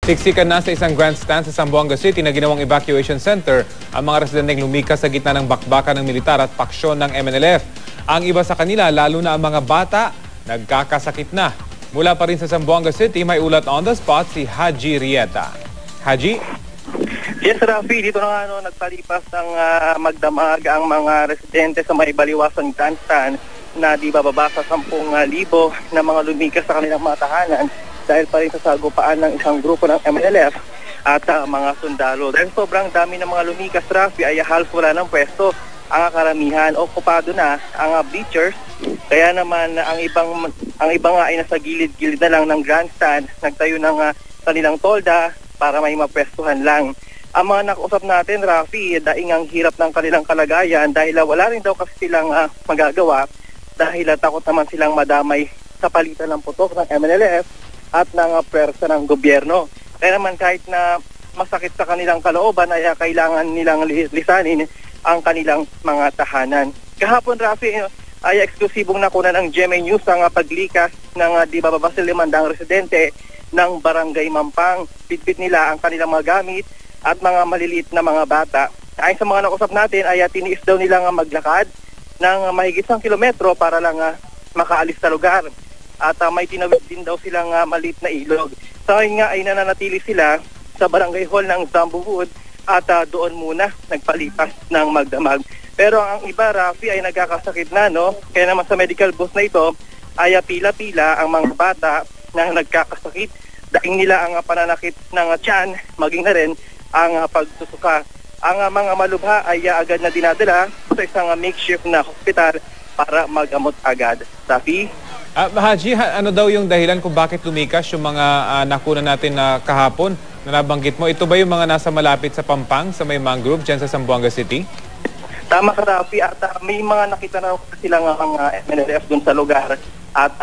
Siksikan na sa isang grandstand sa Zamboanga City na ginawang evacuation center ang mga residenteng lumikas sa gitna ng bakbakan ng militar at paksyon ng MNLF. Ang iba sa kanila, lalo na ang mga bata, nagkakasakit na. Mula pa rin sa Zamboanga City, may ulat on the spot si Haji Rieta. Haji? Yes, Rafi, dito na nagpalipas ng magdamag ang mga residente sa may baliwasang grandstand na di bababa sa 10,000 na mga lumikas sa kanilang mga tahanan dahil pa rin sa sagupaan ng isang grupo ng MNLF at mga sundalo. Dahil sobrang dami ng mga lumikas, Rafi, ay halos wala ng pwesto. Ang karamihan, okupado na ang bleachers. Kaya naman ang iba nga ay nasa gilid-gilid na lang ng grandstand, nagtayo ng kanilang tolda para may mapwestuhan lang. Ang mga nakausap natin, Rafi, daing ang hirap ng kanilang kalagayan dahil wala rin daw kasi silang magagawa dahil takot naman silang madamay sa palitan ng putok ng MNLF at ng pwersa ng gobyerno. Kaya naman kahit na masakit sa kanilang kalooban ay kailangan nilang lisanin ang kanilang mga tahanan. Kahapon, Rafi, ay eksklusibong nakuna ng GMA News ang paglikas ng di bababa sa 500 residente ng Barangay Mampang. Bitbit nila ang kanilang mga gamit at mga maliliit na mga bata. Ayon sa mga nakusap natin ay tiniis daw nilang maglakad ng mahigit 1 kilometro para lang makaalis sa lugar. At may tinawid din daw silang maliit na ilog. Sa nga ay nananatili sila sa barangay hall ng Zambowood at doon muna nagpalipas ng magdamag. Pero ang iba, Rafi, ay nagkakasakit na, no? Kaya naman sa medical bus na ito ay pila-pila ang mga bata na nagkakasakit. Daing nila ang pananakit ng tiyan, maging na rin ang pagsusuka. Ang mga malubha ay agad na dinadala sa isang makeshift na hospital para magamot agad. Rafi? Haji, ano daw yung dahilan kung bakit lumikas yung mga nakuna natin na kahapon na nabanggit mo? Ito ba yung mga nasa malapit sa Pampang, sa may mangrove dyan sa Zamboanga City? Tama ka, Rafi. At may mga nakita na silang mga MNLF dun sa lugar. At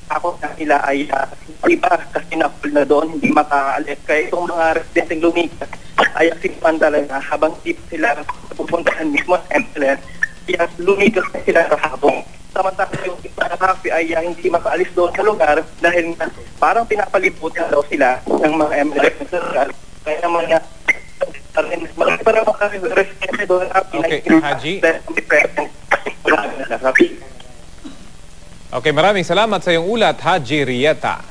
ako na nila ay iba kasi na-full na doon, hindi makaalis. Kaya itong mga residenteng lumikas ay sipan talaga habang tip sila pupuntahan mismo sa MNLF. Kaya lumikas na sila kahapon. Samantala yung iba na Rafi ay hindi makaalis doon sa lugar dahil parang pinapalibutan daw sila ng mga MNLF sa lugar. Kaya naman nga, para makaresidente doon, Okay, Haji. Okay, maraming salamat sa iyong ulat, Haji Rieta.